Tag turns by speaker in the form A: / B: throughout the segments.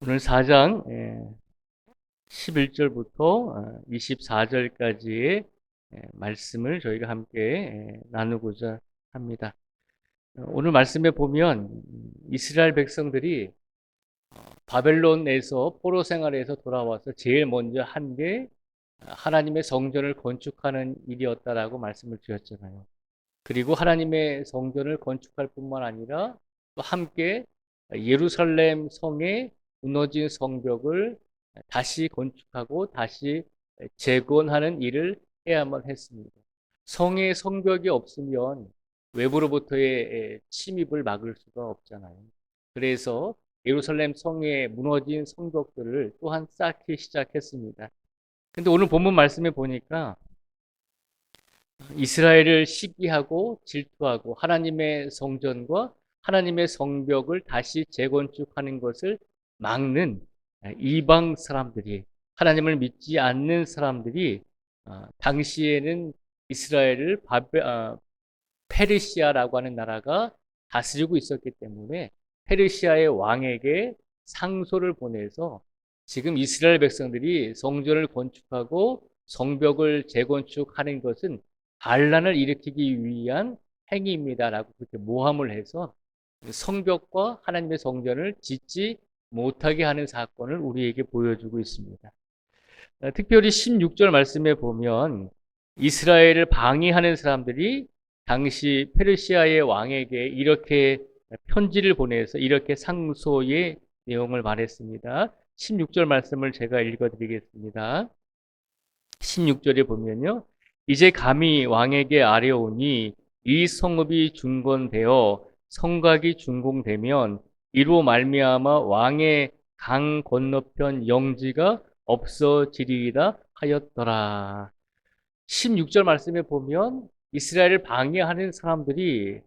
A: 오늘 4장 11절부터 24절까지의 말씀을 저희가 함께 나누고자 합니다. 오늘 말씀에 보면 이스라엘 백성들이 바벨론에서 포로 생활에서 돌아와서 제일 먼저 한 게 하나님의 성전을 건축하는 일이었다라고 말씀을 드렸잖아요. 그리고 하나님의 성전을 건축할 뿐만 아니라 또 함께 예루살렘 성의 무너진 성벽을 다시 건축하고 다시 재건하는 일을 해야만 했습니다. 성의 성벽이 없으면 외부로부터의 침입을 막을 수가 없잖아요. 그래서 예루살렘 성의 무너진 성벽들을 또한 쌓기 시작했습니다. 근데 오늘 본문 말씀에 보니까 이스라엘을 시기하고 질투하고 하나님의 성전과 하나님의 성벽을 다시 재건축하는 것을 막는 이방 사람들이, 하나님을 믿지 않는 사람들이 당시에는 이스라엘을 페르시아라고 하는 나라가 다스리고 있었기 때문에 페르시아의 왕에게 상소를 보내서 지금 이스라엘 백성들이 성전을 건축하고 성벽을 재건축하는 것은 반란을 일으키기 위한 행위입니다라고 그렇게 모함을 해서 성벽과 하나님의 성전을 짓지 못하게 하는 사건을 우리에게 보여주고 있습니다. 특별히 16절 말씀에 보면 이스라엘을 방해하는 사람들이 당시 페르시아의 왕에게 이렇게 편지를 보내서 이렇게 상소의 내용을 말했습니다. 16절 말씀을 제가 읽어드리겠습니다. 16절에 보면요. 이제 감히 왕에게 아뢰오니 이 성읍이 중건되어 성곽이 준공되면 이로 말미암아 왕의 강 건너편 영지가 없어지리이다 하였더라. 16절 말씀에 보면 이스라엘을 방해하는 사람들이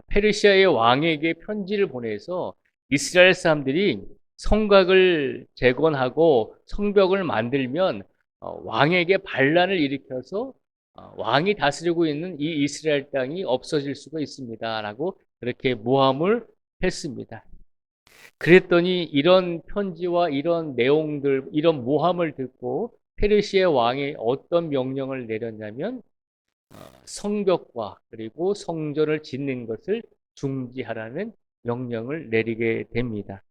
A: 페르시아의 왕에게 편지를 보내서 이스라엘 사람들이 성곽을 재건하고 성벽을 만들면 왕에게 반란을 일으켜서 왕이 다스리고 있는 이 이스라엘 땅이 없어질 수가 있습니다라고 그렇게 모함을 했습니다. 그랬더니 이런 편지와 이런 내용들, 이런 모함을 듣고 페르시아 왕이 어떤 명령을 내렸냐면 성벽과 그리고 성전을 짓는 것을 중지하라는 명령을 내리게 됩니다.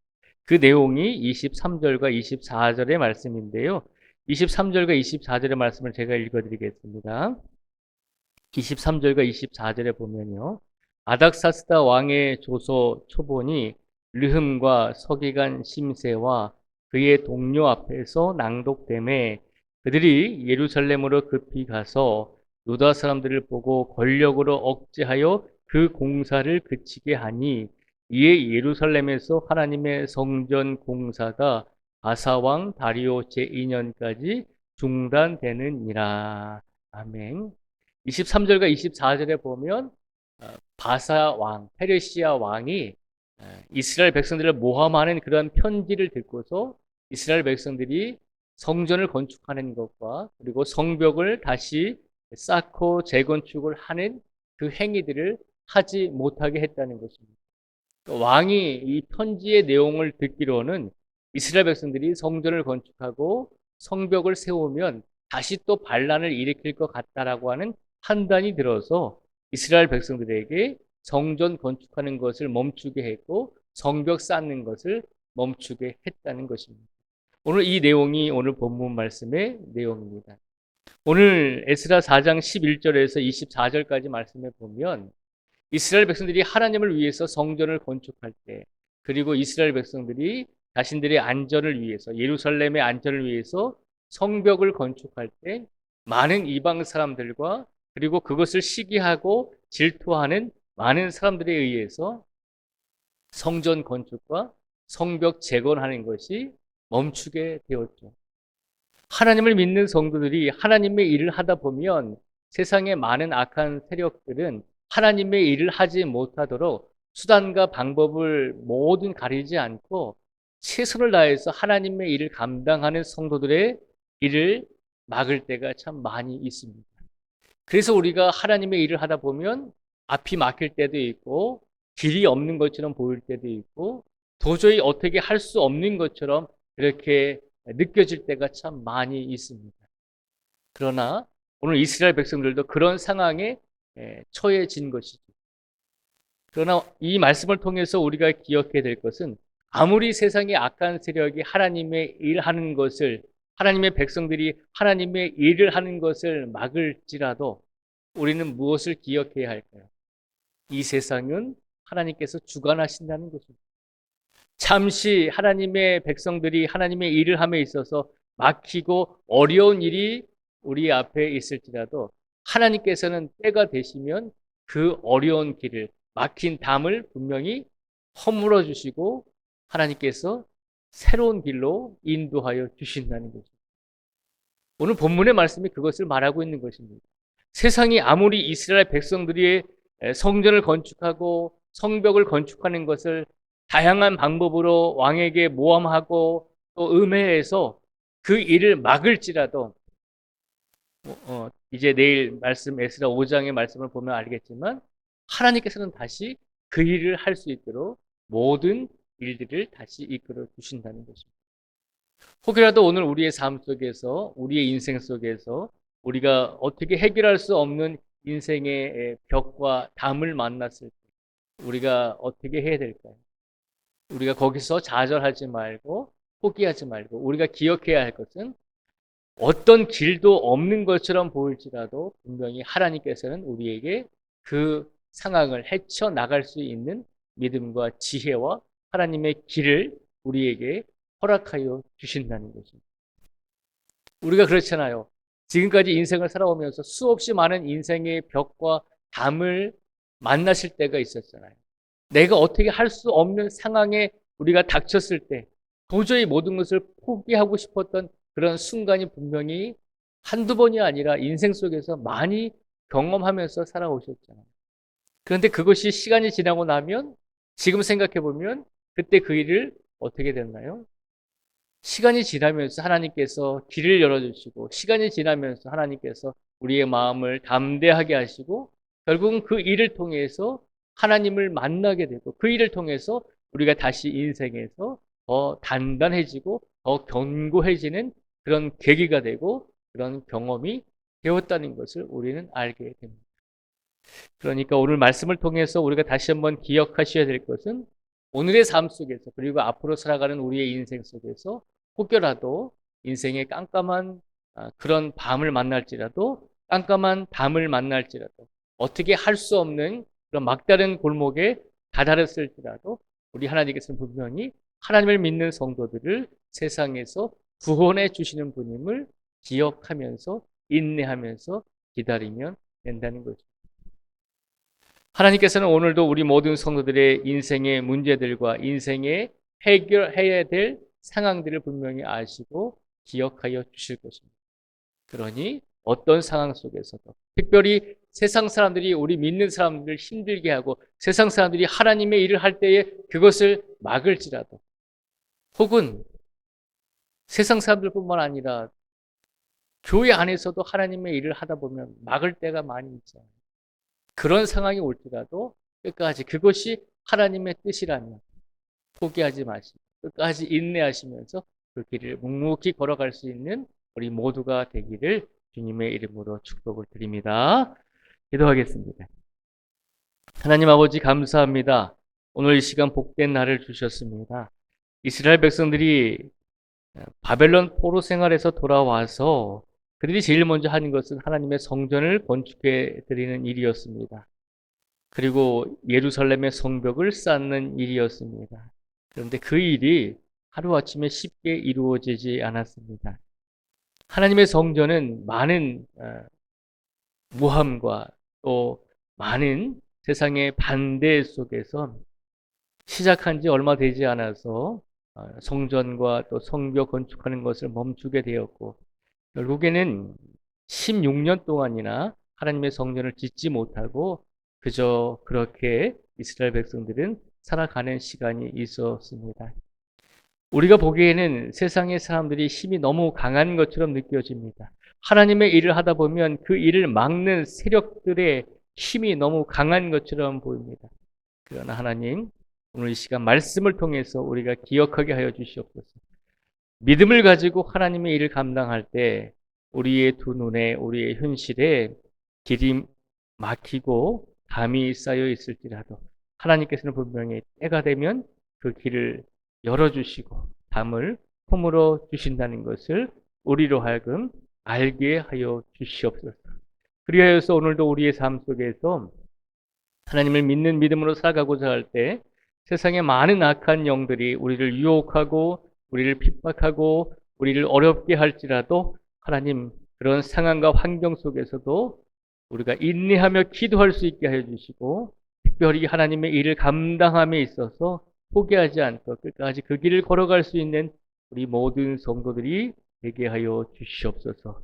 A: 그 내용이 23절과 24절의 말씀인데요. 23절과 24절의 말씀을 제가 읽어드리겠습니다. 23절과 24절에 보면요. 아닥사스다 왕의 조서 초본이 르흠과 서기관 심세와 그의 동료 앞에서 낭독됨에 그들이 예루살렘으로 급히 가서 유다 사람들을 보고 권력으로 억제하여 그 공사를 그치게 하니 이에 예루살렘에서 하나님의 성전 공사가 바사왕 다리오 제2년까지 중단되느니라. 아멘. 23절과 24절에 보면 바사 왕, 페르시아 왕이 이스라엘 백성들을 모함하는 그런 편지를 듣고서 이스라엘 백성들이 성전을 건축하는 것과 그리고 성벽을 다시 쌓고 재건축을 하는 그 행위들을 하지 못하게 했다는 것입니다. 왕이 이 편지의 내용을 듣기로는 이스라엘 백성들이 성전을 건축하고 성벽을 세우면 다시 또 반란을 일으킬 것 같다라고 하는 판단이 들어서 이스라엘 백성들에게 성전 건축하는 것을 멈추게 했고 성벽 쌓는 것을 멈추게 했다는 것입니다. 오늘 이 내용이 오늘 본문 말씀의 내용입니다. 오늘 에스라 4장 11절에서 24절까지 말씀해 보면 이스라엘 백성들이 하나님을 위해서 성전을 건축할 때 그리고 이스라엘 백성들이 자신들의 안전을 위해서 예루살렘의 안전을 위해서 성벽을 건축할 때 많은 이방 사람들과 그리고 그것을 시기하고 질투하는 많은 사람들에 의해서 성전 건축과 성벽 재건하는 것이 멈추게 되었죠. 하나님을 믿는 성도들이 하나님의 일을 하다 보면 세상의 많은 악한 세력들은 하나님의 일을 하지 못하도록 수단과 방법을 모든 가리지 않고 최선을 다해서 하나님의 일을 감당하는 성도들의 일을 막을 때가 참 많이 있습니다. 그래서 우리가 하나님의 일을 하다 보면 앞이 막힐 때도 있고 길이 없는 것처럼 보일 때도 있고 도저히 어떻게 할 수 없는 것처럼 그렇게 느껴질 때가 참 많이 있습니다. 그러나 오늘 이스라엘 백성들도 그런 상황에 처해진 것이죠. 그러나 이 말씀을 통해서 우리가 기억해야 될 것은 아무리 세상의 악한 세력이 하나님의 일하는 것을, 하나님의 백성들이 하나님의 일을 하는 것을 막을지라도 우리는 무엇을 기억해야 할까요? 이 세상은 하나님께서 주관하신다는 것입니다. 잠시 하나님의 백성들이 하나님의 일을 함에 있어서 막히고 어려운 일이 우리 앞에 있을지라도 하나님께서는 때가 되시면 그 어려운 길을, 막힌 담을 분명히 허물어 주시고 하나님께서 새로운 길로 인도하여 주신다는 거죠. 오늘 본문의 말씀이 그것을 말하고 있는 것입니다. 세상이 아무리 이스라엘 백성들이 성전을 건축하고 성벽을 건축하는 것을 다양한 방법으로 왕에게 모함하고 또 음해해서 그 일을 막을지라도 이제 내일 말씀 에스라 5장의 말씀을 보면 알겠지만 하나님께서는 다시 그 일을 할 수 있도록 모든 일들을 다시 이끌어 주신다는 것입니다. 혹여라도 오늘 우리의 삶 속에서, 우리의 인생 속에서 우리가 어떻게 해결할 수 없는 인생의 벽과 담을 만났을 때 우리가 어떻게 해야 될까요? 우리가 거기서 좌절하지 말고 포기하지 말고 우리가 기억해야 할 것은 어떤 길도 없는 것처럼 보일지라도 분명히 하나님께서는 우리에게 그 상황을 헤쳐나갈 수 있는 믿음과 지혜와 하나님의 길을 우리에게 허락하여 주신다는 것입니다. 우리가 그렇잖아요. 지금까지 인생을 살아오면서 수없이 많은 인생의 벽과 담을 만나실 때가 있었잖아요. 내가 어떻게 할 수 없는 상황에 우리가 닥쳤을 때 도저히 모든 것을 포기하고 싶었던 그런 순간이 분명히 한두 번이 아니라 인생 속에서 많이 경험하면서 살아오셨잖아요. 그런데 그것이 시간이 지나고 나면 지금 생각해 보면 그때 그 일을 어떻게 됐나요? 시간이 지나면서 하나님께서 길을 열어주시고 시간이 지나면서 하나님께서 우리의 마음을 담대하게 하시고 결국은 그 일을 통해서 하나님을 만나게 되고 그 일을 통해서 우리가 다시 인생에서 더 단단해지고 더 견고해지는 그런 계기가 되고 그런 경험이 되었다는 것을 우리는 알게 됩니다. 그러니까 오늘 말씀을 통해서 우리가 다시 한번 기억하셔야 될 것은 오늘의 삶 속에서 그리고 앞으로 살아가는 우리의 인생 속에서 혹여라도 인생의 깜깜한 그런 밤을 만날지라도 깜깜한 담을 만날지라도 어떻게 할 수 없는 그런 막다른 골목에 다다랐을지라도 우리 하나님께서는 분명히 하나님을 믿는 성도들을 세상에서 구원해 주시는 분임을 기억하면서 인내하면서 기다리면 된다는 거죠. 하나님께서는 오늘도 우리 모든 성도들의 인생의 문제들과 인생의 해결해야 될 상황들을 분명히 아시고 기억하여 주실 것입니다. 그러니 어떤 상황 속에서도 특별히 세상 사람들이 우리 믿는 사람들을 힘들게 하고 세상 사람들이 하나님의 일을 할 때에 그것을 막을지라도 혹은 세상 사람들뿐만 아니라 교회 안에서도 하나님의 일을 하다 보면 막을 때가 많이 있잖아요. 그런 상황이 올지라도 끝까지 그것이 하나님의 뜻이라면 포기하지 마시고 끝까지 인내하시면서 그 길을 묵묵히 걸어갈 수 있는 우리 모두가 되기를 주님의 이름으로 축복을 드립니다. 기도하겠습니다. 하나님 아버지 감사합니다. 오늘 이 시간 복된 날을 주셨습니다. 이스라엘 백성들이 바벨론 포로 생활에서 돌아와서 그들이 제일 먼저 하는 것은 하나님의 성전을 건축해 드리는 일이었습니다. 그리고 예루살렘의 성벽을 쌓는 일이었습니다. 그런데 그 일이 하루아침에 쉽게 이루어지지 않았습니다. 하나님의 성전은 많은 모함과 또 많은 세상의 반대 속에서 시작한 지 얼마 되지 않아서 성전과 또 성벽 건축하는 것을 멈추게 되었고 결국에는 16년 동안이나 하나님의 성전을 짓지 못하고 그저 그렇게 이스라엘 백성들은 살아가는 시간이 있었습니다. 우리가 보기에는 세상의 사람들이 힘이 너무 강한 것처럼 느껴집니다. 하나님의 일을 하다 보면 그 일을 막는 세력들의 힘이 너무 강한 것처럼 보입니다. 그러나 하나님, 오늘 이 시간 말씀을 통해서 우리가 기억하게 하여 주시옵소서. 믿음을 가지고 하나님의 일을 감당할 때 우리의 두 눈에, 우리의 현실에 길이 막히고 담이 쌓여 있을지라도 하나님께서는 분명히 때가 되면 그 길을 열어주시고 담을 허물어 주신다는 것을 우리로 하여금 알게 하여 주시옵소서. 그리하여서 오늘도 우리의 삶 속에서 하나님을 믿는 믿음으로 살아가고자 할 때 세상의 많은 악한 영들이 우리를 유혹하고 우리를 핍박하고 우리를 어렵게 할지라도 하나님 그런 상황과 환경 속에서도 우리가 인내하며 기도할 수 있게 해주시고 특별히 하나님의 일을 감당함에 있어서 포기하지 않고 끝까지 그 길을 걸어갈 수 있는 우리 모든 성도들이 되게 하여 주시옵소서.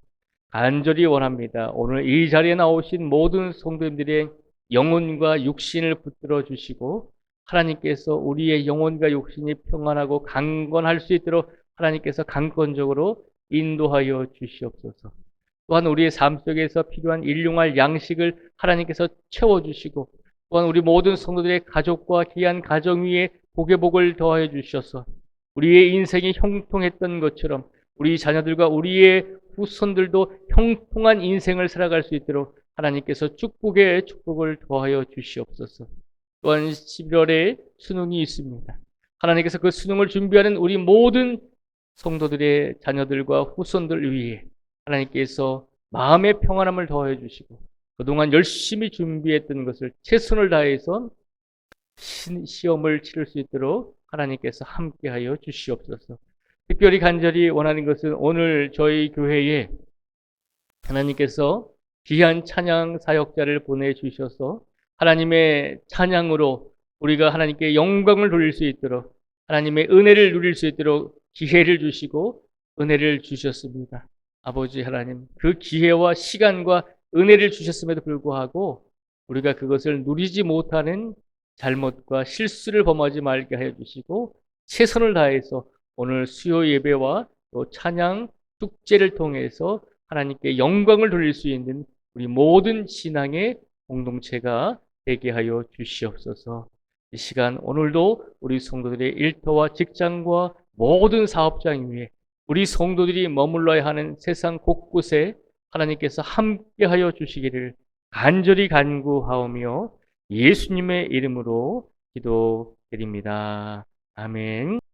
A: 간절히 원합니다. 오늘 이 자리에 나오신 모든 성도님들의 영혼과 육신을 붙들어 주시고 하나님께서 우리의 영혼과 육신이 평안하고 강건할 수 있도록 하나님께서 강권적으로 인도하여 주시옵소서. 또한 우리의 삶 속에서 필요한 일용할 양식을 하나님께서 채워주시고 또한 우리 모든 성도들의 가족과 귀한 가정 위에 복의 복을 더하여 주셔서 우리의 인생이 형통했던 것처럼 우리 자녀들과 우리의 후손들도 형통한 인생을 살아갈 수 있도록 하나님께서 축복에 축복을 더하여 주시옵소서. 또한 11월에 수능이 있습니다. 하나님께서 그 수능을 준비하는 우리 모든 성도들의 자녀들과 후손들 위해 하나님께서 마음의 평안함을 더해 주시고 그동안 열심히 준비했던 것을 최선을 다해서 시험을 치를 수 있도록 하나님께서 함께하여 주시옵소서. 특별히 간절히 원하는 것은 오늘 저희 교회에 하나님께서 귀한 찬양 사역자를 보내주셔서 하나님의 찬양으로 우리가 하나님께 영광을 돌릴 수 있도록 하나님의 은혜를 누릴 수 있도록 기회를 주시고 은혜를 주셨습니다. 아버지 하나님, 그 기회와 시간과 은혜를 주셨음에도 불구하고 우리가 그것을 누리지 못하는 잘못과 실수를 범하지 말게 하여 주시고 최선을 다해서 오늘 수요 예배와 또 찬양 축제를 통해서 하나님께 영광을 돌릴 수 있는 우리 모든 신앙의 공동체가 되게 하여 주시옵소서. 이 시간 오늘도 우리 성도들의 일터와 직장과 모든 사업장 위에 우리 성도들이 머물러야 하는 세상 곳곳에 하나님께서 함께하여 주시기를 간절히 간구하오며 예수님의 이름으로 기도드립니다. 아멘.